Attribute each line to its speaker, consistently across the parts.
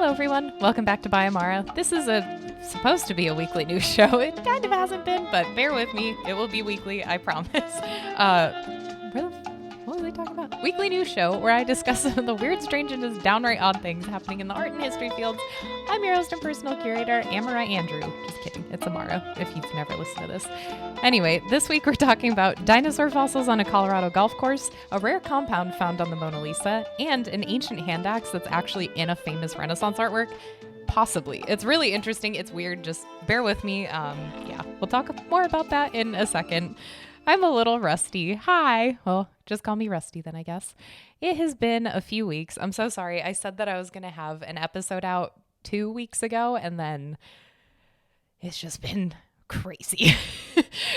Speaker 1: Hello everyone, welcome back to By Amara. This is supposed to be a weekly news show. It kind of hasn't been, but bear with me. It will be weekly, I promise. What was I talking about? Weekly news show where I discuss some of the weird, strange, and just downright odd things happening in the art and history fields. I'm your host and personal curator, Amara Andrew. Just kidding, it's Amara, if you've never listened to this. Anyway, this week we're talking about dinosaur fossils on a Colorado golf course, a rare compound found on the Mona Lisa, and an ancient handaxe that's actually in a famous Renaissance artwork. Possibly. It's really interesting. It's weird. Just bear with me. Yeah, we'll talk more about that in a second. I'm a little rusty. Hi. Well, just call me Rusty then, I guess. It has been a few weeks. I'm so sorry. I said that I was going to have an episode out 2 weeks ago, and then it's just been crazy.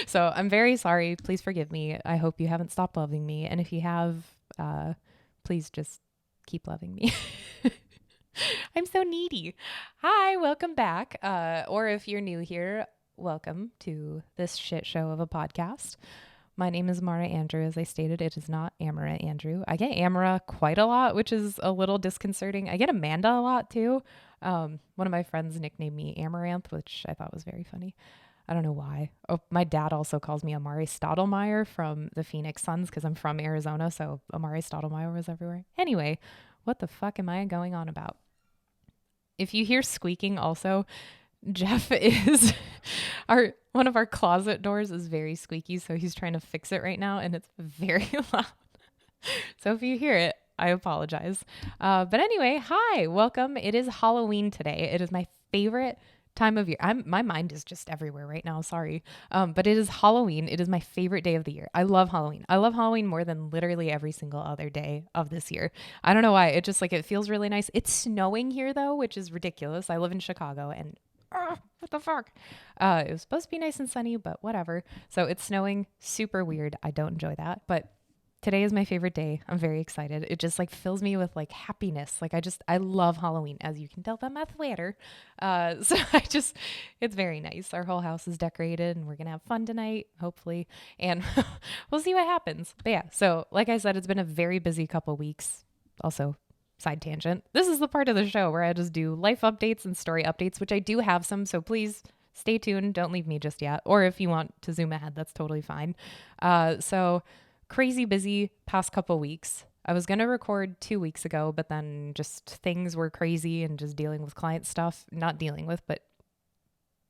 Speaker 1: So I'm very sorry. Please forgive me. I hope you haven't stopped loving me. And if you have, please just keep loving me. I'm so needy. Hi, welcome back. Or if you're new here, welcome to this shit show of a podcast. My name is Amara Andrew. As I stated, it is not Amara Andrew. I get Amara quite a lot, which is a little disconcerting. I get Amanda a lot too. One of my friends nicknamed me Amaranth, which I thought was very funny. I don't know why. Oh, my dad also calls me Amari Stottlemyre from the Phoenix Suns because I'm from Arizona, so Amari Stottlemyre was everywhere. Anyway, what the fuck am I going on about? If you hear squeaking also, Jeff is one of our closet doors is very squeaky, so he's trying to fix it right now, and it's very loud. So if you hear it, I apologize. But anyway, hi, welcome. It is Halloween today. It is my favorite time of year. My mind is just everywhere right now. Sorry. But it is Halloween. It is my favorite day of the year. I love Halloween. I love Halloween more than literally every single other day of this year. I don't know why. It just it feels really nice. It's snowing here though, which is ridiculous. I live in Chicago and what the fuck? It was supposed to be nice and sunny, but whatever. So it's snowing. Super weird. I don't enjoy that, but today is my favorite day. I'm very excited. It just fills me with happiness. I love Halloween, as you can tell by my sweater. So it's very nice. Our whole house is decorated and we're going to have fun tonight, hopefully. And we'll see what happens. But yeah, so like I said, it's been a very busy couple weeks. Also, side tangent. This is the part of the show where I just do life updates and story updates, which I do have some. So please stay tuned. Don't leave me just yet. Or if you want to zoom ahead, that's totally fine. So crazy busy past couple weeks. I was going to record 2 weeks ago, but then just things were crazy and just dealing with client stuff, not dealing with, but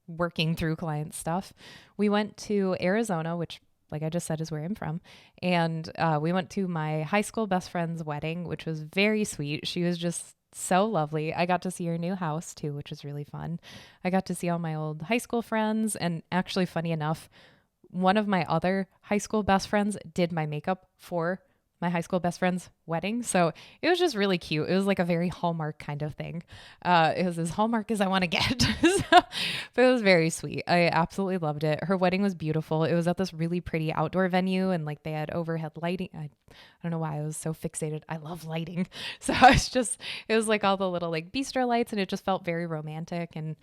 Speaker 1: working through client stuff. We went to Arizona, which like I just said is where I'm from. And we went to my high school best friend's wedding, which was very sweet. She was just so lovely. I got to see her new house too, which was really fun. I got to see all my old high school friends, and actually funny enough, one of my other high school best friends did my makeup for my high school best friend's wedding. So it was just really cute. It was like a very Hallmark kind of thing. It was as Hallmark as I want to get. But it was very sweet. I absolutely loved it. Her wedding was beautiful. It was at this really pretty outdoor venue, and they had overhead lighting. I don't know why I was so fixated. I love lighting. So it was all the little bistro lights, and it just felt very romantic. And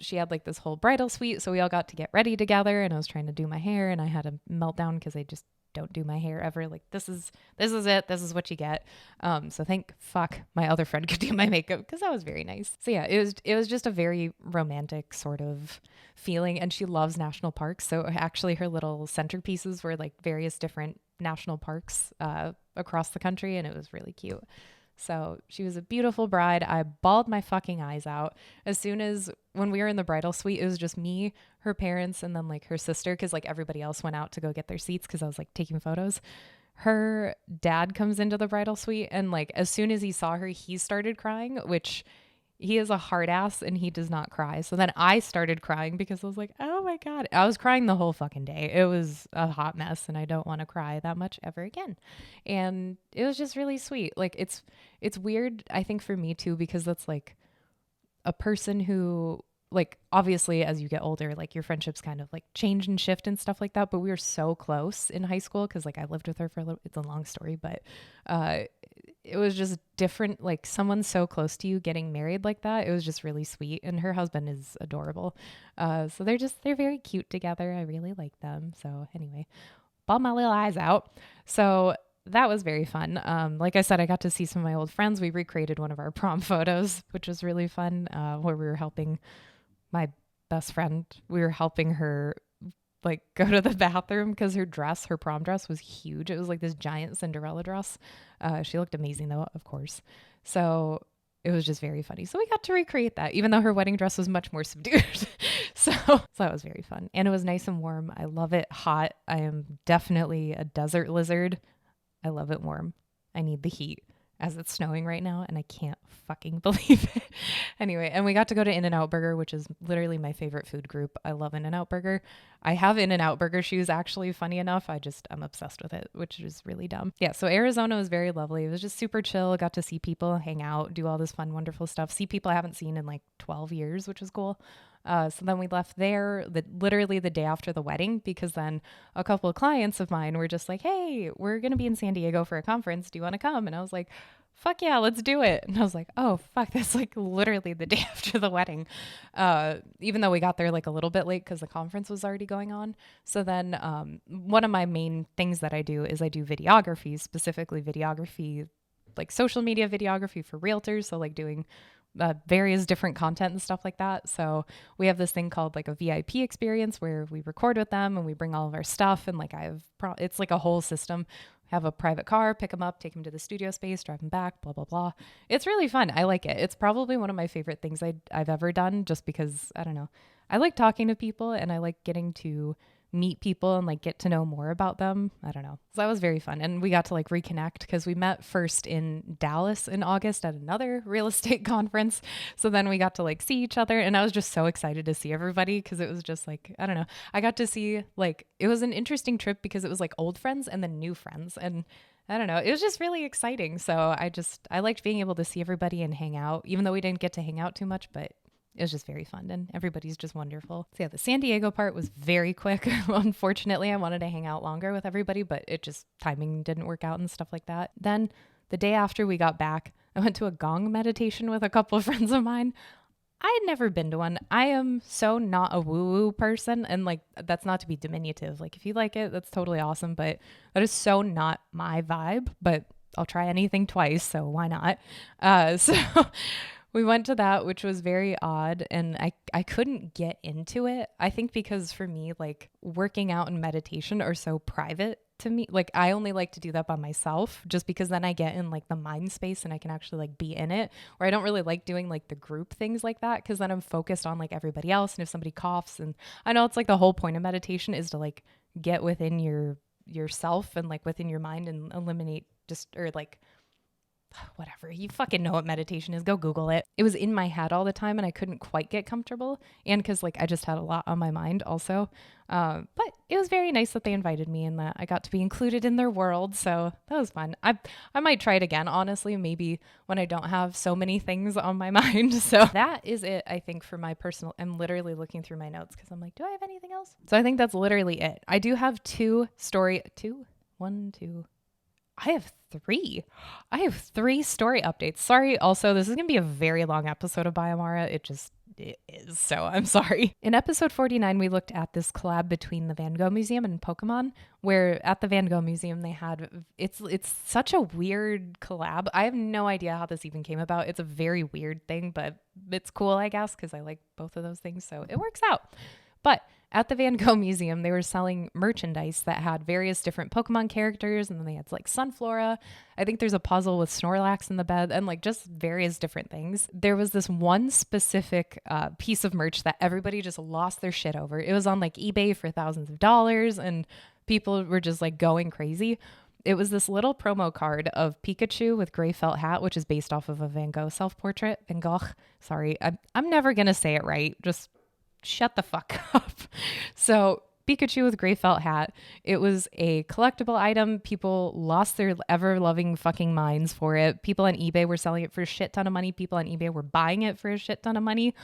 Speaker 1: she had this whole bridal suite. So we all got to get ready together, and I was trying to do my hair, and I had a meltdown because I just don't do my hair ever. This is it. This is what you get. So thank fuck my other friend could do my makeup because that was very nice. So yeah, it was just a very romantic sort of feeling, and she loves national parks. So actually her little centerpieces were various different national parks across the country, and it was really cute. So she was a beautiful bride. I bawled my fucking eyes out. As soon as when we were in the bridal suite, it was just me, her parents, and then her sister, because everybody else went out to go get their seats because I was taking photos. Her dad comes into the bridal suite, and as soon as he saw her, he started crying, which he is a hard ass and he does not cry. So then I started crying because I was like, oh my God. I was crying the whole fucking day. It was a hot mess, and I don't want to cry that much ever again. And it was just really sweet. It's weird, I think, for me too, because that's a person who obviously as you get older, your friendships kind of change and shift and stuff like that. But we were so close in high school because I lived with her for a little, it's a long story, but it was just different. Someone so close to you getting married like that, it was just really sweet. And her husband is adorable. So they're very cute together. I really like them. So anyway, bawled my little eyes out. So that was very fun. Like I said, I got to see some of my old friends. We recreated one of our prom photos, which was really fun, where we were helping my best friend. We were helping her like go to the bathroom because her prom dress was huge. It was like this giant Cinderella dress. She looked amazing though, of course. So it was just very funny. So we got to recreate that, even though her wedding dress was much more subdued. So that was very fun. And it was nice and warm. I love it hot. I am definitely a desert lizard. I love it warm. I need the heat, as it's snowing right now, and I can't fucking believe it. Anyway, and we got to go to In-N-Out Burger, which is literally my favorite food group. I love In-N-Out Burger. I have In-N-Out Burger shoes, actually, funny enough. I'm obsessed with it, which is really dumb. Yeah, so Arizona was very lovely. It was just super chill. Got to see people, hang out, do all this fun, wonderful stuff. See people I haven't seen in like 12 years, which was cool. So then we left there literally the day after the wedding, because then a couple of clients of mine were just like, hey, we're going to be in San Diego for a conference. Do you want to come? And I was like, fuck yeah, let's do it. And I was like, oh, fuck, that's like literally the day after the wedding. Even though we got there like a little bit late because the conference was already going on. So then one of my main things that I do is I do videography, specifically videography, like social media videography for realtors. So like doing various different content and stuff like that. So we have this thing called like a VIP experience where we record with them and we bring all of our stuff. And like it's like a whole system. Have a private car, pick them up, take them to the studio space, drive them back, blah, blah, blah. It's really fun. I like it. It's probably one of my favorite things I've ever done, just because, I don't know, I like talking to people and I like getting to meet people and like get to know more about them. I don't know. So that was very fun. And we got to like reconnect because we met first in Dallas in August at another real estate conference. So then we got to like see each other, and I was just so excited to see everybody because it was just like, I don't know. I got to see like, it was an interesting trip because it was like old friends and then new friends. And I don't know. It was just really exciting. So I liked being able to see everybody and hang out, even though we didn't get to hang out too much, but it was just very fun and everybody's just wonderful. So yeah, the San Diego part was very quick. Unfortunately, I wanted to hang out longer with everybody, but it just timing didn't work out and stuff like that. Then the day after we got back, I went to a gong meditation with a couple of friends of mine. I had never been to one. I am so not a woo-woo person, and like that's not to be diminutive. Like if you like it, that's totally awesome, but that is so not my vibe, but I'll try anything twice, so why not? So we went to that, which was very odd, and I couldn't get into it. I think because for me, like working out and meditation are so private to me. Like I only like to do that by myself, just because then I get in like the mind space and I can actually like be in it. Or I don't really like doing like the group things like that, because then I'm focused on like everybody else. And if somebody coughs, and I know it's like the whole point of meditation is to like get within yourself and like within your mind and eliminate or like whatever. You fucking know what meditation is. Go Google it. It was in my head all the time and I couldn't quite get comfortable. And because like I just had a lot on my mind also. But it was very nice that they invited me and that I got to be included in their world. So that was fun. I might try it again, honestly, maybe when I don't have so many things on my mind. So that is it, I think, for my personal. I'm literally looking through my notes because I'm like, do I have anything else? So I think that's literally it. I do have I have three story updates. Sorry. Also, this is going to be a very long episode of Amara. It is. So I'm sorry. In episode 49, we looked at this collab between the Van Gogh Museum and Pokemon, where at the Van Gogh Museum, they had, it's such a weird collab. I have no idea how this even came about. It's a very weird thing, but it's cool, I guess, because I like both of those things. So it works out. But at the Van Gogh Museum, they were selling merchandise that had various different Pokemon characters, and then they had like Sunflora. I think there's a puzzle with Snorlax in the bed, and like just various different things. There was this one specific piece of merch that everybody just lost their shit over. It was on like eBay for thousands of dollars, and people were just like going crazy. It was this little promo card of Pikachu with gray felt hat, which is based off of a Van Gogh self-portrait. Van Gogh, sorry, I'm never gonna say it right. Just shut the fuck up. So Pikachu with gray felt hat. It was a collectible item. People lost their ever loving fucking minds for it. People on eBay were selling it for a shit ton of money. People on eBay were buying it for a shit ton of money.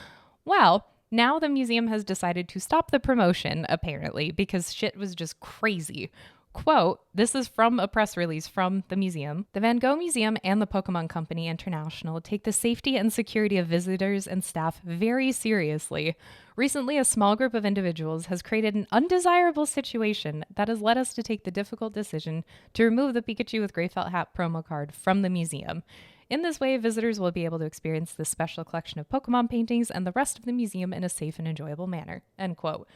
Speaker 1: Well, now the museum has decided to stop the promotion, apparently, because shit was just crazy. Quote, this is from a press release from the museum. The Van Gogh Museum and the Pokemon Company International take the safety and security of visitors and staff very seriously. Recently, a small group of individuals has created an undesirable situation that has led us to take the difficult decision to remove the Pikachu with Gray Felt Hat promo card from the museum. In this way, visitors will be able to experience this special collection of Pokemon paintings and the rest of the museum in a safe and enjoyable manner. End quote.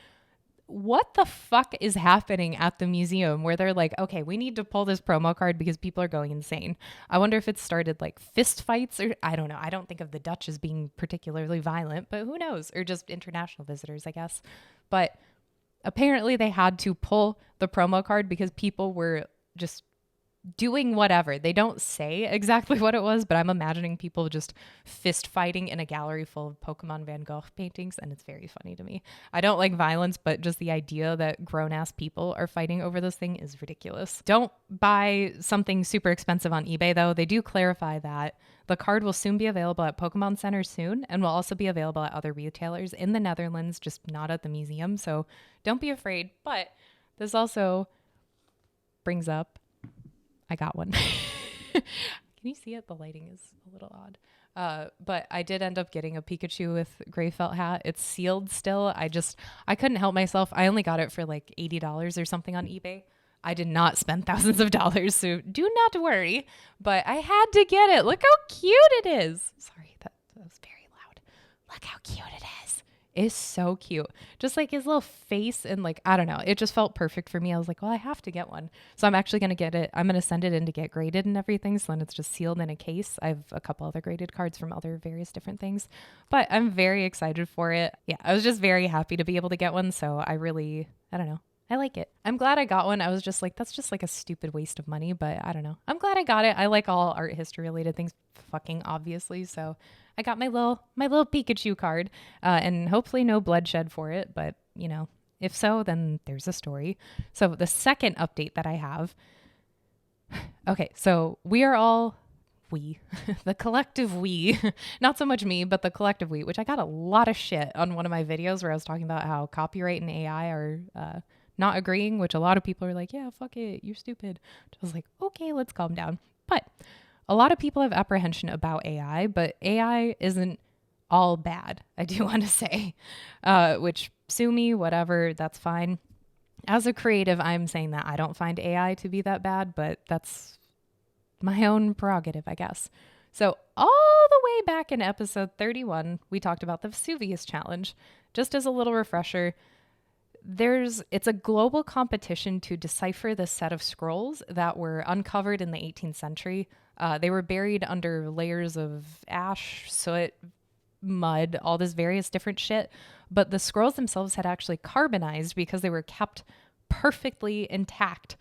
Speaker 1: What the fuck is happening at the museum where they're like, okay, we need to pull this promo card because people are going insane? I wonder if it started like fist fights or I don't know. I don't think of the Dutch as being particularly violent, but who knows? Or just international visitors, I guess. But apparently they had to pull the promo card because people were just doing whatever. They don't say exactly what it was, but I'm imagining people just fist fighting in a gallery full of Pokemon Van Gogh paintings, and it's very funny to me. I don't like violence, but just the idea that grown-ass people are fighting over this thing is ridiculous. Don't buy something super expensive on eBay, though. They do clarify that the card will soon be available at Pokemon Center soon, and will also be available at other retailers in the Netherlands, just not at the museum, so don't be afraid. But this also brings up I got one. Can you see it? The lighting is a little odd. But I did end up getting a Pikachu with Gray Felt Hat. It's sealed still. I couldn't help myself. I only got it for like $80 or something on eBay. I did not spend thousands of dollars, so do not worry. But I had to get it. Look how cute it is. Sorry, that was very loud. Look how cute it is. It's so cute. Just like his little face and like, I don't know. It just felt perfect for me. I was like, well, I have to get one. So I'm actually going to get it. I'm going to send it in to get graded and everything. So then it's just sealed in a case. I have a couple other graded cards from other various different things, but I'm very excited for it. Yeah, I was just very happy to be able to get one. So I don't know. I like it. I'm glad I got one. I was just like, that's just like a stupid waste of money, but I don't know. I'm glad I got it. I like all art history related things, fucking obviously. So I got my little Pikachu card, and hopefully no bloodshed for it. But you know, if so, then there's a story. So the second update that I have. Okay, so the collective we, not so much me, but the collective we, which I got a lot of shit on one of my videos where I was talking about how copyright and AI are not agreeing, which a lot of people are like, yeah, fuck it, you're stupid. I was like, okay, let's calm down. But a lot of people have apprehension about AI, but AI isn't all bad, I do want to say, which sue me, whatever, that's fine. As a creative, I'm saying that I don't find AI to be that bad, but that's my own prerogative, I guess. So all the way back in episode 31, we talked about the Vesuvius Challenge. Just as a little refresher, it's a global competition to decipher the set of scrolls that were uncovered in the 18th century. They were buried under layers of ash, soot, mud, all this various different shit. But the scrolls themselves had actually carbonized because they were kept perfectly intact.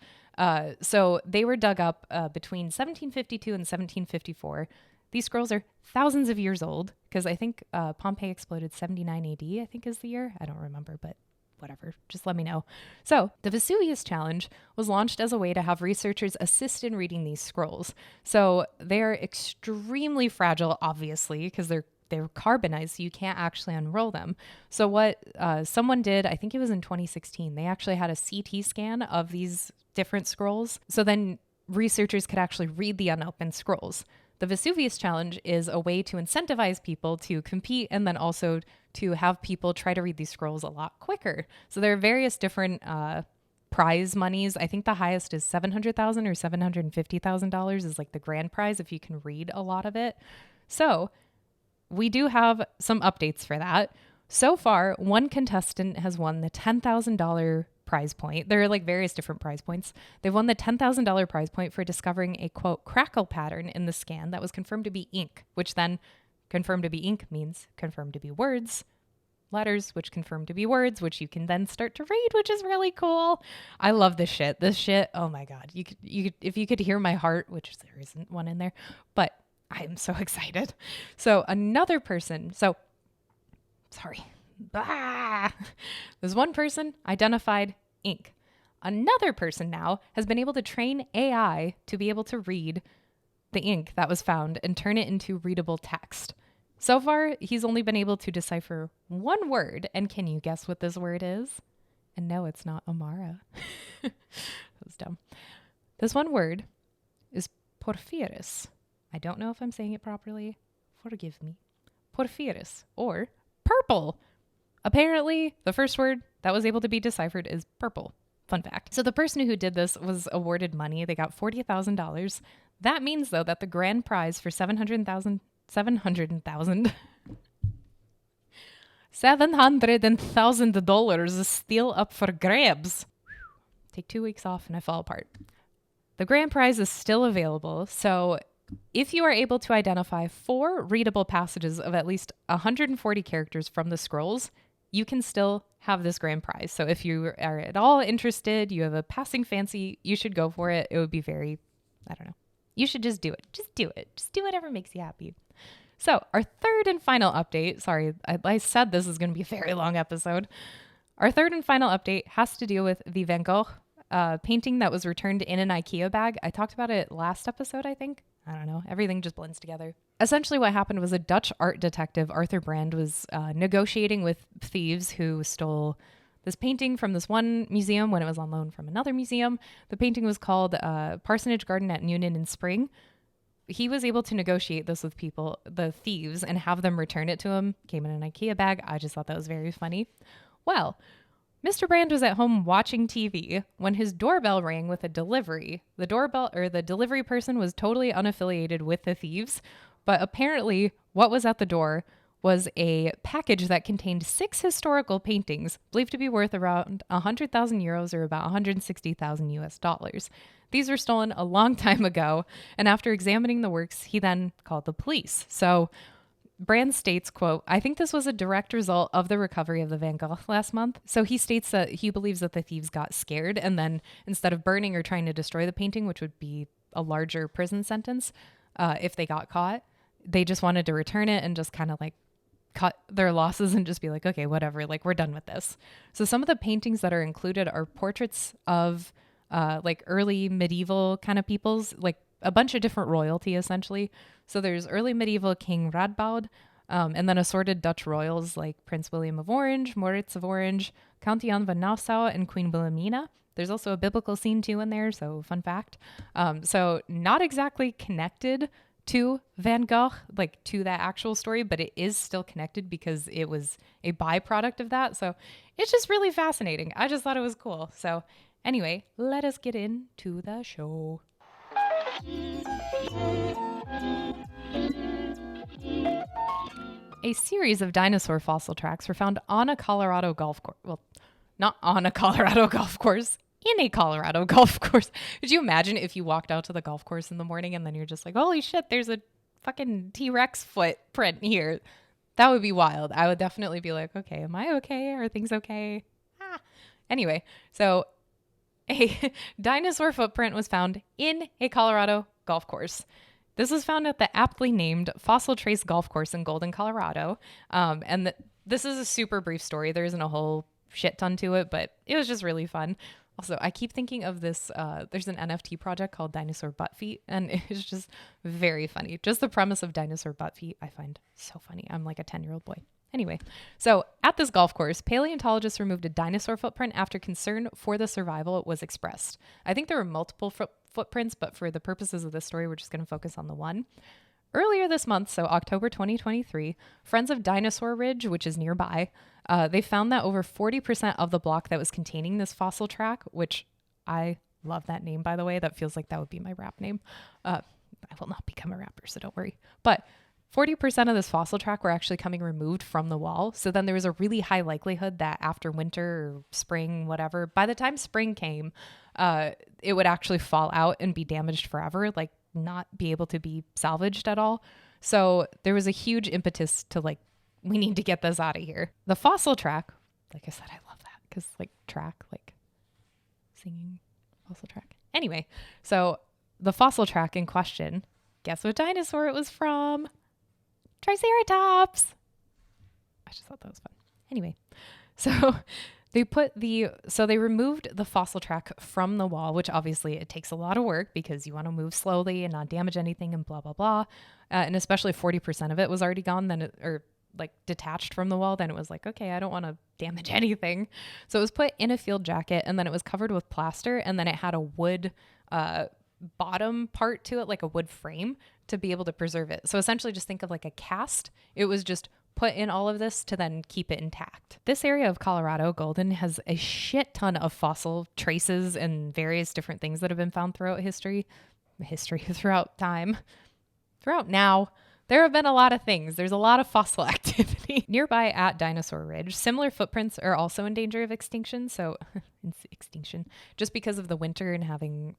Speaker 1: So they were dug up between 1752 and 1754. These scrolls are thousands of years old because I think Pompeii exploded 79 AD, I think is the year. I don't remember, but whatever, just let me know. So the Vesuvius Challenge was launched as a way to have researchers assist in reading these scrolls. So they're extremely fragile, obviously, because they're carbonized, so you can't actually unroll them. So what someone did, I think it was in 2016, they actually had a CT scan of these different scrolls. So then researchers could actually read the unopened scrolls. The Vesuvius Challenge is a way to incentivize people to compete and then also to have people try to read these scrolls a lot quicker. So there are various different prize monies. I think the highest is $700,000 or $750,000 is like the grand prize if you can read a lot of it. So we do have some updates for that. So far, one contestant has won the $10,000 prize point. There are like various different prize points. They've won the $10,000 prize point for discovering a quote crackle pattern in the scan that was confirmed to be ink, which then confirmed to be ink means confirmed to be words, letters, which confirmed to be words, which you can then start to read, which is really cool. I love this shit. This shit. Oh my God. You could, if you could hear my heart, which there isn't one in there, but I am so excited. So another person, there's one person identified ink. Another person now has been able to train AI to be able to read the ink that was found and turn it into readable text. So far, he's only been able to decipher one word. And can you guess what this word is? And no, it's not Amara. That was dumb. This one word is porphyris. I don't know if I'm saying it properly. Forgive me. Porphyris, or purple. Apparently, the first word that was able to be deciphered is purple. Fun fact. So the person who did this was awarded money. They got $40,000. That means, though, that the grand prize for $700,000 is still up for grabs. Take 2 weeks off and I fall apart. The grand prize is still available, so if you are able to identify 4 readable passages of at least 140 characters from the scrolls, you can still have this grand prize. So if you are at all interested, you have a passing fancy, you should go for it. It would be very, I don't know. You should just do it. Just do it. Just do whatever makes you happy. So our third and final update, sorry, I said this is going to be a very long episode. Our third and final update has to do with the Van Gogh painting that was returned in an IKEA bag. I talked about it last episode, I think. I don't know. Everything just blends together. Essentially what happened was a Dutch art detective, Arthur Brand, was negotiating with thieves who stole this painting from this one museum when it was on loan from another museum. The painting was called Parsonage Garden at Noonan in Spring. He was able to negotiate this with people, the thieves, and have them return it to him. Came in an IKEA bag. I just thought that was very funny. Well, Mr. Brand was at home watching TV when his doorbell rang with a delivery. The delivery person was totally unaffiliated with the thieves, but apparently what was at the door was a package that contained 6 historical paintings, believed to be worth around 100,000 euros or about 160,000 US dollars. These were stolen a long time ago, and after examining the works, he then called the police. So Brand states, quote, "I think this was a direct result of the recovery of the Van Gogh last month." So he states that he believes that the thieves got scared, and then instead of burning or trying to destroy the painting, which would be a larger prison sentence if they got caught, they just wanted to return it and just kind of like cut their losses and just be like, okay, whatever, like we're done with this. So some of the paintings that are included are portraits of like early medieval kind of peoples, like a bunch of different royalty essentially. So there's early medieval King Radboud, and then assorted Dutch royals like Prince William of Orange, Moritz of Orange, Count Jan van Nassau, and Queen Wilhelmina. There's also a biblical scene too in there, so fun fact. So not exactly connected to Van Gogh, like to that actual story, but it is still connected because it was a byproduct of that. So it's just really fascinating. I just thought it was cool. So anyway, let us get into the show. A series of dinosaur fossil tracks were found on a Colorado golf course. Well, not on a Colorado golf course, in a Colorado golf course. Could you imagine if you walked out to the golf course in the morning and then you're just like, holy shit, there's a fucking T-Rex footprint here. That would be wild. I would definitely be like, okay, am I okay? Are things okay? Anyway, so a dinosaur footprint was found in a Colorado golf course. This was found at the aptly named Fossil Trace Golf Course in Golden, Colorado. This is a super brief story. There isn't a whole shit ton to it, but it was just really fun. Also, I keep thinking of this, there's an NFT project called Dinosaur Butt Feet, and it's just very funny. Just the premise of Dinosaur Butt Feet, I find so funny. I'm like a 10-year-old boy. Anyway, so at this golf course, paleontologists removed a dinosaur footprint after concern for the survival was expressed. I think there were multiple footprints, but for the purposes of this story, we're just going to focus on the one. Earlier this month, so October 2023, Friends of Dinosaur Ridge, which is nearby, they found that over 40% of the block that was containing this fossil track, which I love that name, by the way. That feels like that would be my rap name. I will not become a rapper, so don't worry. But 40% of this fossil track were actually coming removed from the wall. So then there was a really high likelihood that after winter or spring, whatever, by the time spring came, it would actually fall out and be damaged forever, like not be able to be salvaged at all. So there was a huge impetus to like, we need to get this out of here. The fossil track, like I said, I love that because like track, like singing fossil track. Anyway, so the fossil track in question, guess what dinosaur it was from? Triceratops. I just thought that was fun. Anyway, so they removed the fossil track from the wall, which obviously it takes a lot of work because you want to move slowly and not damage anything and blah, blah, blah. And especially 40% of it was already gone, or like detached from the wall, then it was like, okay, I don't want to damage anything. So it was put in a field jacket, and then it was covered with plaster, and then it had a wood bottom part to it, like a wood frame, to be able to preserve it. So essentially just think of like a cast. It was just put in all of this to then keep it intact. This area of Colorado, Golden, has a shit ton of fossil traces and various different things that have been found throughout throughout time, throughout now. There have been a lot of things. There's a lot of fossil activity. Nearby at Dinosaur Ridge, similar footprints are also in danger of extinction. So, extinction, just because of the winter and having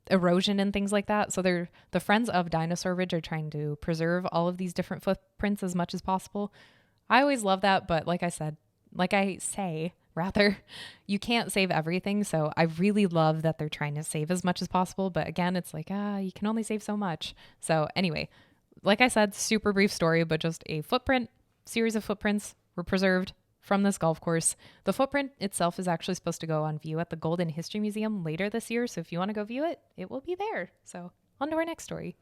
Speaker 1: erosion and things like that. So the Friends of Dinosaur Ridge are trying to preserve all of these different footprints as much as possible. I always love that, but like I say, you can't save everything. So I really love that they're trying to save as much as possible. But again, it's like, you can only save so much. So anyway, like I said, super brief story, but just a series of footprints were preserved from this golf course. The footprint itself is actually supposed to go on view at the Golden History Museum later this year. So if you want to go view it, it will be there. So on to our next story.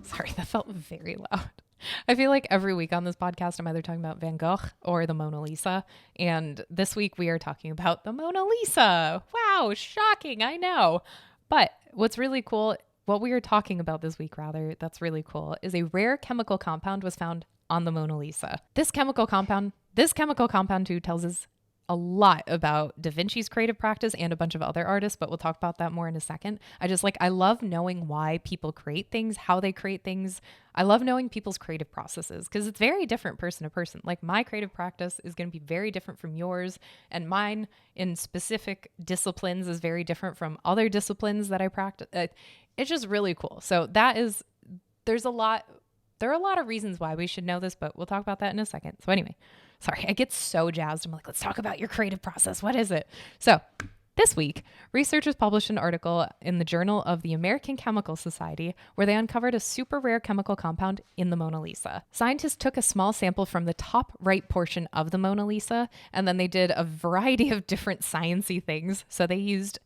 Speaker 1: Sorry, that felt very loud. I feel like every week on this podcast, I'm either talking about Van Gogh or the Mona Lisa. And this week we are talking about the Mona Lisa. Wow, shocking, I know. But what's really cool, what we are talking about this week, rather, that's really cool, is a rare chemical compound was found on the Mona Lisa. This chemical compound too tells us a lot about Da Vinci's creative practice and a bunch of other artists, but we'll talk about that more in a second. I love knowing why people create things, how they create things. I love knowing people's creative processes because it's very different person to person. Like my creative practice is going to be very different from yours, and mine in specific disciplines is very different from other disciplines that I practice. It's just really cool. So there are a lot of reasons why we should know this, but we'll talk about that in a second. So anyway, sorry, I get so jazzed. I'm like, let's talk about your creative process. What is it? So this week, researchers published an article in the Journal of the American Chemical Society where they uncovered a super rare chemical compound in the Mona Lisa. Scientists took a small sample from the top right portion of the Mona Lisa, and then they did a variety of different sciencey things. So they used,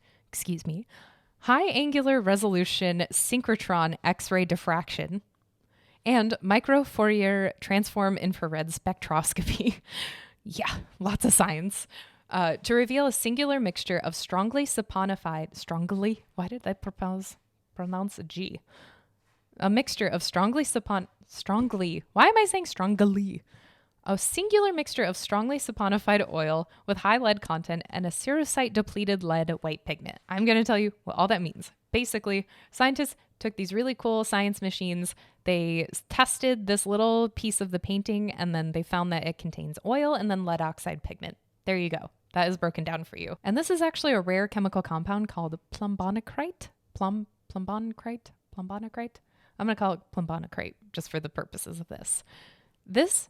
Speaker 1: high angular resolution synchrotron X-ray diffraction and micro Fourier transform infrared spectroscopy. Yeah, lots of science. To reveal a singular mixture of strongly saponified, why did I pronounce a G? A mixture of a singular mixture of strongly saponified oil with high lead content and a cerussite depleted lead white pigment. I'm going to tell you what all that means. Basically, scientists took these really cool science machines. They tested this little piece of the painting, and then they found that it contains oil and then lead oxide pigment. There you go. That is broken down for you. And this is actually a rare chemical compound called plumbonocrite. Plumbonocrite? I'm going to call it plumbonocrite just for the purposes of this. This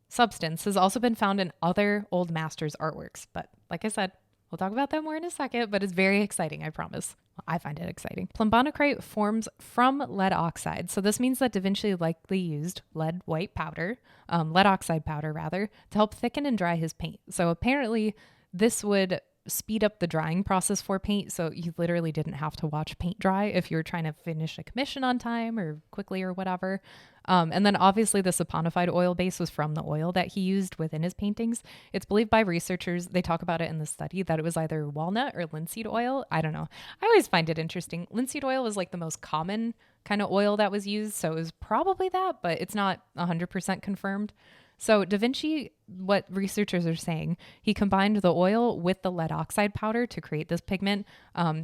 Speaker 1: substance has also been found in other old masters' artworks, but like I said, we'll talk about that more in a second, but it's very exciting, I promise. Well, I find it exciting. Plumbonocrite forms from lead oxide. So this means that Da Vinci likely used lead oxide powder rather, to help thicken and dry his paint. So apparently this would speed up the drying process for paint. So you literally didn't have to watch paint dry if you were trying to finish a commission on time or quickly or whatever. And then obviously the saponified oil base was from the oil that he used within his paintings. It's believed by researchers, they talk about it in the study, that it was either walnut or linseed oil. I don't know. I always find it interesting. Linseed oil was like the most common kind of oil that was used. So it was probably that, but it's not 100% confirmed. So Da Vinci, what researchers are saying, he combined the oil with the lead oxide powder to create this pigment,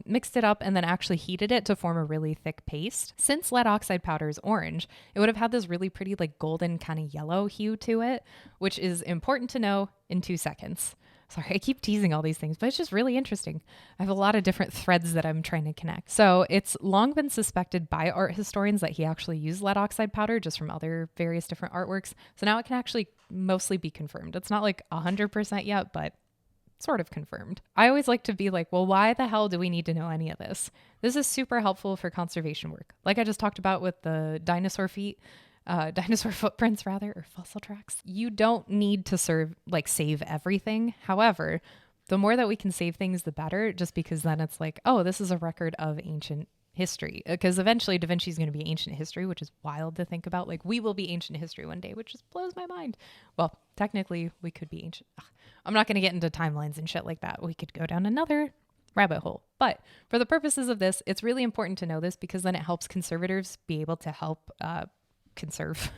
Speaker 1: mixed it up, and then actually heated it to form a really thick paste. Since lead oxide powder is orange, it would have had this really pretty like golden kind of yellow hue to it, which is important to know in 2 seconds. Sorry, I keep teasing all these things, but it's just really interesting. I have a lot of different threads that I'm trying to connect. So it's long been suspected by art historians that he actually used lead oxide powder just from other various different artworks. So now it can actually mostly be confirmed. It's not like 100% yet, but sort of confirmed. I always like to be like, well, why the hell do we need to know any of this? This is super helpful for conservation work. Like I just talked about with the dinosaur footprints rather, or fossil tracks. You don't need to save everything. However, The more that we can save things, the better, just because then it's like, oh, this is a record of ancient history. Because eventually Da Vinci's going to be ancient history, which is wild to think about. Like, we will be ancient history one day, which just blows my mind. Well, technically, we could be ancient. Ugh, I'm not going to get into timelines and shit like that. We could go down another rabbit hole. But for the purposes of this, it's really important to know this, because then it helps conservators be able to help conserve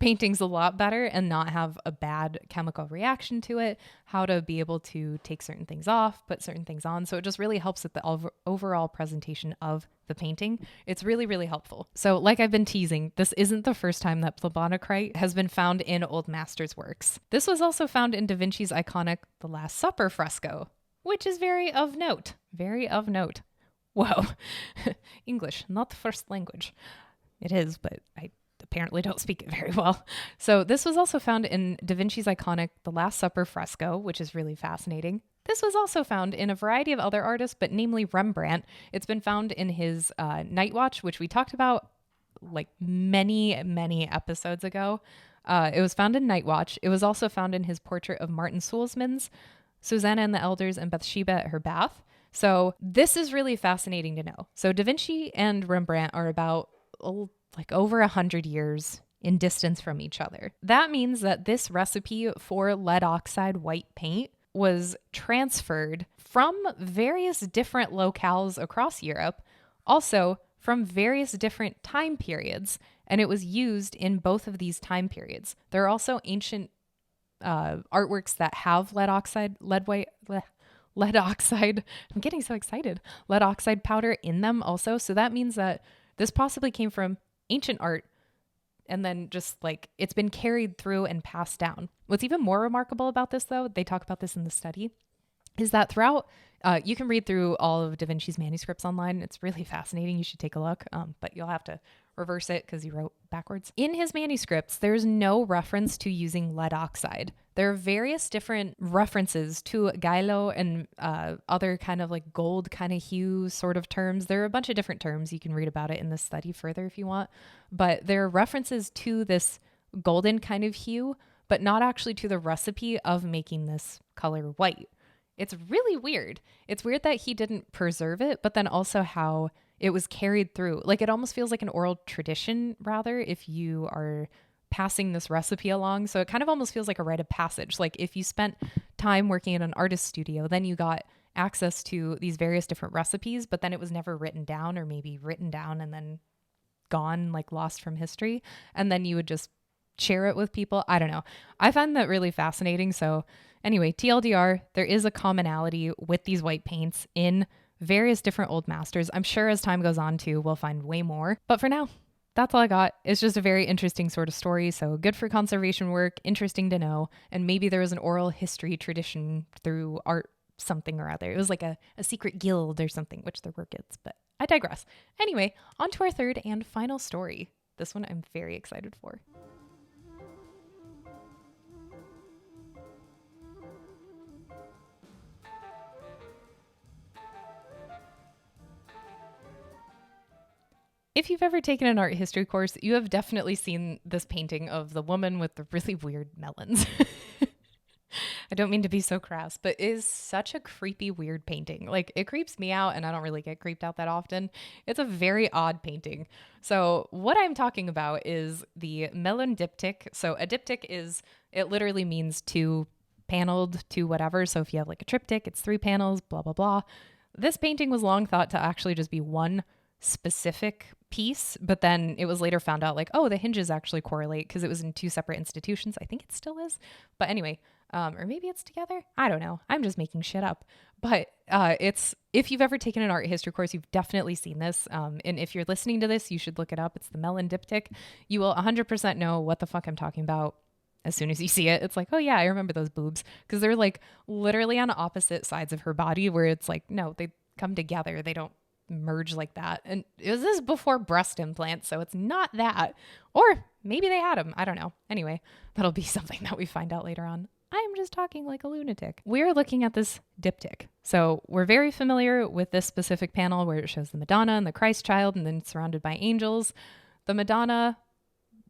Speaker 1: paintings a lot better and not have a bad chemical reaction to it, how to be able to take certain things off, put certain things on. So it just really helps with the overall presentation of the painting. It's really, really helpful. So like I've been teasing, this isn't the first time that plebonicrite has been found in Old Masters' works. This was also found in Da Vinci's iconic The Last Supper fresco, which is very of note. Very of note. Whoa. English, not the first language. It is, but I apparently don't speak it very well. So this was also found in Da Vinci's iconic The Last Supper fresco, which is really fascinating. This was also found in a variety of other artists, but namely Rembrandt. It's been found in his Night Watch, which we talked about like many, many episodes ago. It was found in Night Watch. It was also found in his portrait of Martin Soulsman's Susanna and the Elders and Bathsheba at her bath. So this is really fascinating to know. So Da Vinci and Rembrandt are about like over 100 years in distance from each other. That means that this recipe for lead oxide white paint was transferred from various different locales across Europe, also from various different time periods, and it was used in both of these time periods. There are also ancient artworks that have lead oxide I'm getting so excited, lead oxide powder in them also. So that means that this possibly came from ancient art, and then just like it's been carried through and passed down. What's even more remarkable about this, though, they talk about this in the study, is that throughout, you can read through all of Da Vinci's manuscripts online. It's really fascinating. You should take a look, but you'll have to reverse it because he wrote backwards. In his manuscripts, there's no reference to using lead oxide. There are various different references to giallo and other kind of like gold kind of hue sort of terms. There are a bunch of different terms. You can read about it in this study further if you want. But there are references to this golden kind of hue, but not actually to the recipe of making this color white. It's really weird. It's weird that he didn't preserve it, but then also how it was carried through. Like it almost feels like an oral tradition, rather, if you are passing this recipe along. So it kind of almost feels like a rite of passage. Like if you spent time working in an artist studio, then you got access to these various different recipes, but then it was never written down, or maybe written down and then gone, like lost from history. And then you would just share it with people. I don't know. I find that really fascinating. So anyway, TLDR, there is a commonality with these white paints in various different old masters. I'm sure as time goes on too, we'll find way more. But for now, that's all I got. It's just a very interesting sort of story. So good for conservation work, interesting to know. And maybe there was an oral history tradition through art something or other. It was like a secret guild or something, which there were kids, but I digress. Anyway, on to our third and final story. This one I'm very excited for. If you've ever taken an art history course, you have definitely seen this painting of the woman with the really weird melons. I don't mean to be so crass, but it is such a creepy, weird painting. Like, it creeps me out, and I don't really get creeped out that often. It's a very odd painting. So what I'm talking about is the melon diptych. So a diptych it literally means two paneled, two whatever. So if you have like a triptych, it's 3 panels, blah, blah, blah. This painting was long thought to actually just be one specific piece, but then it was later found out like, oh, the hinges actually correlate because it was in 2 separate institutions. I think it still is. But anyway, or maybe it's together. I don't know. I'm just making shit up. But if you've ever taken an art history course, you've definitely seen this. And if you're listening to this, you should look it up. It's the melon diptych. You will 100% know what the fuck I'm talking about as soon as you see it. It's like, oh yeah, I remember those boobs, because they're like literally on opposite sides of her body, where it's like, no, they come together. They don't merge like that. And this is before breast implants, so it's not that. Or maybe they had them. I don't know. Anyway, that'll be something that we find out later on. I'm just talking like a lunatic. We're looking at this diptych. So we're very familiar with this specific panel where it shows the Madonna and the Christ child and then surrounded by angels. The Madonna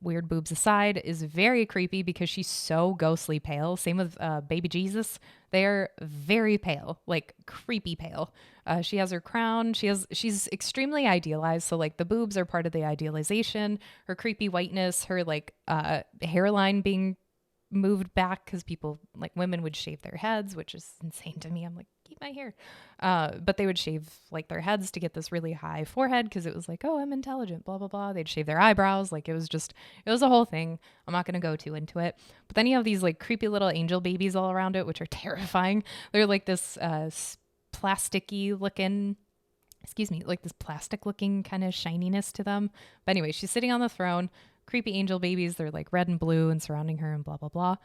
Speaker 1: weird boobs aside, is very creepy because she's so ghostly pale. Same with baby Jesus. They're very pale, like creepy pale. She has her crown. She's extremely idealized. So like the boobs are part of the idealization. Her creepy whiteness, her like hairline being moved back because people like women would shave their heads, which is insane to me. I'm like, keep my hair. But they would shave like their heads to get this really high forehead because it was like, oh, I'm intelligent, blah, blah, blah. They'd shave their eyebrows. Like it was a whole thing. I'm not going to go too into it. But then you have these like creepy little angel babies all around it, which are terrifying. They're like this plasticky looking, like this plastic looking kind of shininess to them. But anyway, she's sitting on the throne. Creepy angel babies. They're like red and blue and surrounding her and blah, blah, blah.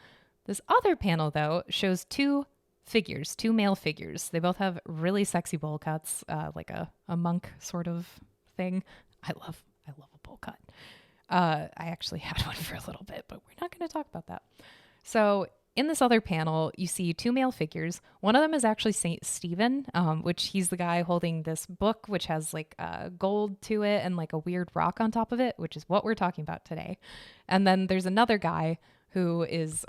Speaker 1: This other panel, though, shows two male figures. They both have really sexy bowl cuts, like a monk sort of thing. I love a bowl cut. I actually had one for a little bit, but we're not going to talk about that. So in this other panel, you see two male figures. One of them is actually Saint Stephen, which he's the guy holding this book, which has like gold to it and like a weird rock on top of it, which is what we're talking about today. And then there's another guy who is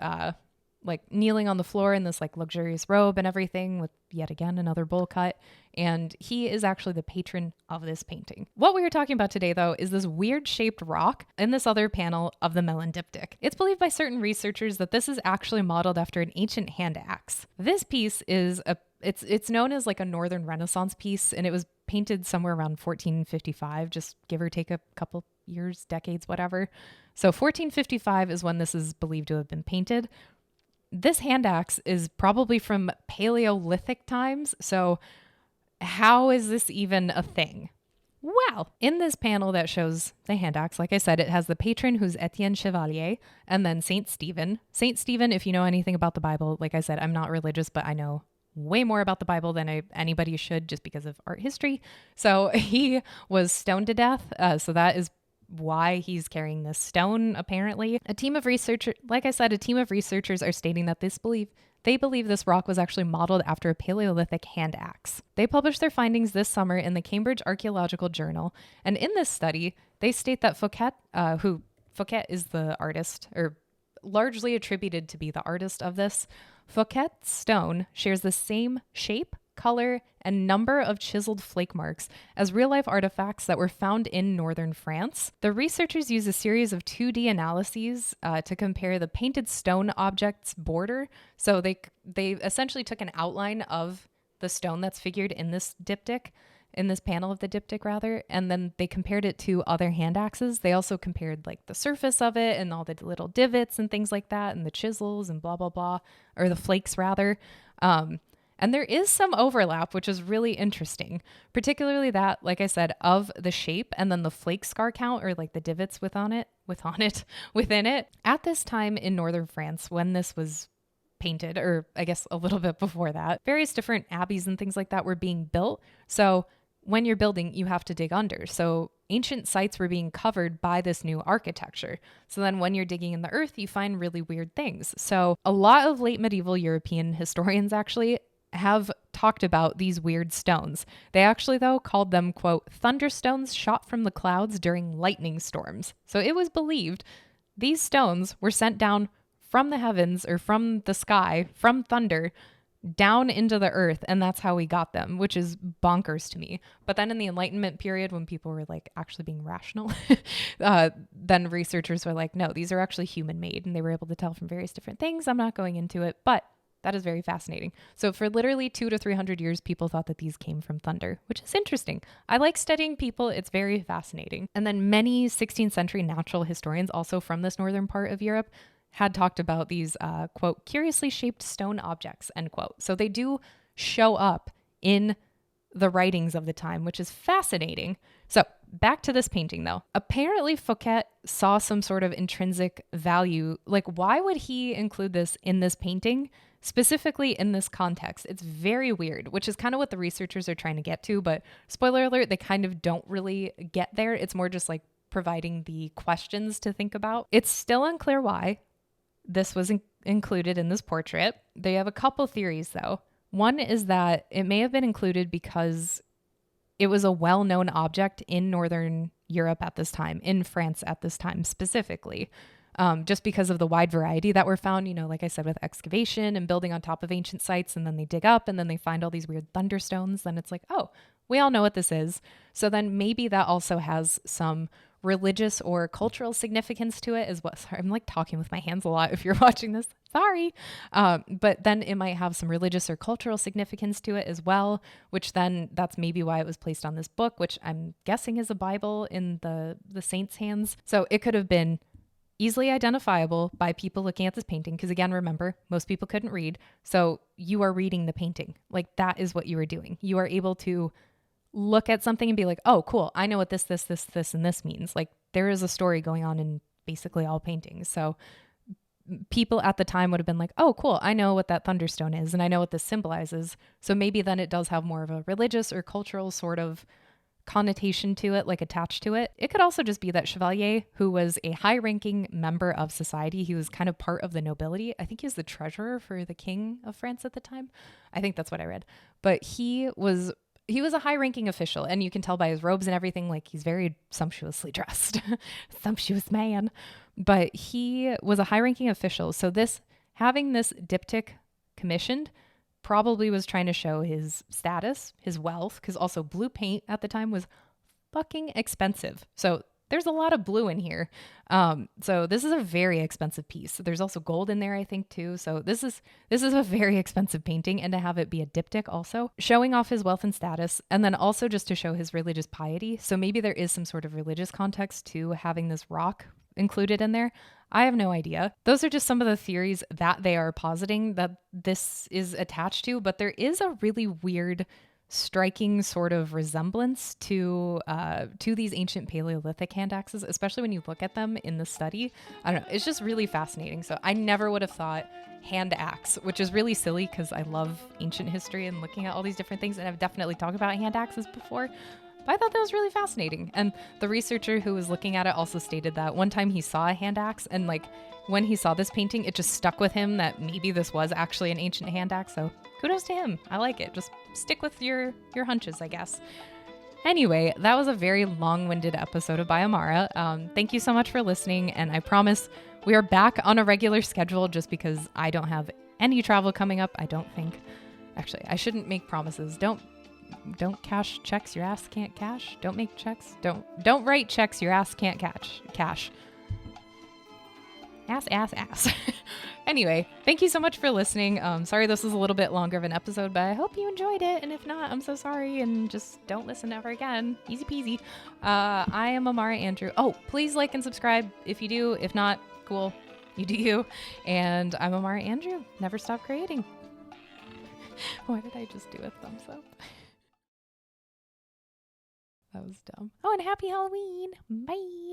Speaker 1: like kneeling on the floor in this like luxurious robe and everything with yet again another bowl cut. And he is actually the patron of this painting. What we are talking about today, though, is this weird shaped rock in this other panel of the melon diptych. It's believed by certain researchers that this is actually modeled after an ancient hand axe. This piece is it's known as like a Northern Renaissance piece, and it was painted somewhere around 1455, just give or take a couple years, decades, whatever. So 1455 is when this is believed to have been painted. This hand axe is probably from Paleolithic times. So how is this even a thing? Well, in this panel that shows the hand axe, like I said, it has the patron who's Etienne Chevalier and then Saint Stephen. Saint Stephen, if you know anything about the Bible, like I said, I'm not religious, but I know way more about the Bible than anybody should just because of art history. So he was stoned to death. So that is why he's carrying this stone, apparently. A team of researchers are stating that they believe this rock was actually modeled after a Paleolithic hand axe. They published their findings this summer in the Cambridge Archaeological Journal, and in this study, they state that Fouquet is the artist, or largely attributed to be the artist of this. Fouquet's stone shares the same shape, color, and number of chiseled flake marks as real-life artifacts that were found in northern France. The researchers used a series of 2D analyses to compare the painted stone object's border. So they essentially took an outline of the stone that's figured in this diptych, in this panel of the diptych rather, and then they compared it to other hand axes. They also compared like the surface of it and all the little divots and things like that and the chisels and blah, blah, blah, or the flakes rather. And there is some overlap, which is really interesting, particularly that, like I said, of the shape and then the flake scar count or like the divots within it. At this time in northern France, when this was painted, or I guess a little bit before that, various different abbeys and things like that were being built. So when you're building, you have to dig under. So ancient sites were being covered by this new architecture. So then when you're digging in the earth, you find really weird things. So a lot of late medieval European historians actually have talked about these weird stones. They actually, though, called them, quote, thunderstones shot from the clouds during lightning storms. So it was believed these stones were sent down from the heavens or from the sky, from thunder, down into the earth, and that's how we got them, which is bonkers to me. But then in the Enlightenment period, when people were like actually being rational, then researchers were like, no, these are actually human made, and they were able to tell from various different things. I'm not going into it, but that is very fascinating. So for literally 200 to 300 years, people thought that these came from thunder, which is interesting. I like studying people. It's very fascinating. And then many 16th century natural historians also from this northern part of Europe had talked about these, quote, curiously shaped stone objects, end quote. So they do show up in the writings of the time, which is fascinating. So back to this painting, though. Apparently, Fouquet saw some sort of intrinsic value. Like, why would he include this in this painting? Specifically in this context? It's very weird, which is kind of what the researchers are trying to get to, but spoiler alert, they kind of don't really get there. It's more just like providing the questions to think about. It's still unclear why this was included in this portrait. They have a couple theories though. One is that it may have been included because it was a well-known object in Northern Europe at this time, in France at this time specifically. Just because of the wide variety that were found, you know, like I said, with excavation and building on top of ancient sites, and then they dig up and then they find all these weird thunderstones, then it's like, oh, we all know what this is. So then maybe that also has some religious or cultural significance to it as well. Sorry, I'm like talking with my hands a lot if you're watching this. Sorry. But then it might have some religious or cultural significance to it as well, which then that's maybe why it was placed on this book, which I'm guessing is a Bible in the saints' hands. So it could have been easily identifiable by people looking at this painting. Because again, remember, most people couldn't read. So you are reading the painting. Like that is what you are doing. You are able to look at something and be like, oh, cool. I know what this, and this means. Like there is a story going on in basically all paintings. So people at the time would have been like, oh, cool. I know what that thunderstone is and I know what this symbolizes. So maybe then it does have more of a religious or cultural sort of connotation to it, like attached to it. It could also just be that Chevalier, who was a high-ranking member of society, he was kind of part of the nobility. I think he was the treasurer for the king of France at the time. I think that's what I read. But he was a high-ranking official, and you can tell by his robes and everything, like he's very sumptuously dressed. Sumptuous man. But he was a high-ranking official. So having this diptych commissioned probably was trying to show his status, his wealth, because also blue paint at the time was fucking expensive. So there's a lot of blue in here. So this is a very expensive piece. There's also gold in there, I think, too. So this is a very expensive painting, and to have it be a diptych also, showing off his wealth and status, and then also just to show his religious piety. So maybe there is some sort of religious context to having this rock included in there. I have no idea. Those are just some of the theories that they are positing that this is attached to, but there is a really weird, striking sort of resemblance to these ancient Paleolithic hand axes, especially when you look at them in the study. I don't know. It's just really fascinating. So I never would have thought hand axe, which is really silly because I love ancient history and looking at all these different things, and I've definitely talked about hand axes before. But I thought that was really fascinating. And the researcher who was looking at it also stated that one time he saw a hand axe, and like when he saw this painting, it just stuck with him that maybe this was actually an ancient hand axe. So kudos to him. I like it. Just stick with your hunches, I guess. Anyway, that was a very long-winded episode of By Amara. Thank you so much for listening. And I promise we are back on a regular schedule just because I don't have any travel coming up. I don't think. Actually, I shouldn't make promises. Don't cash checks your ass can't cash. Don't make checks. Don't write checks your ass can't cash. Ass. Anyway, thank you so much for listening. Sorry this was a little bit longer of an episode, but I hope you enjoyed it. And if not, I'm so sorry, and just don't listen ever again. Easy peasy. I am Amara Andrew. Oh, please like and subscribe if you do. If not, cool. You do you. And I'm Amara Andrew. Never stop creating. Why did I just do a thumbs up? That was dumb. Oh, and happy Halloween. Bye.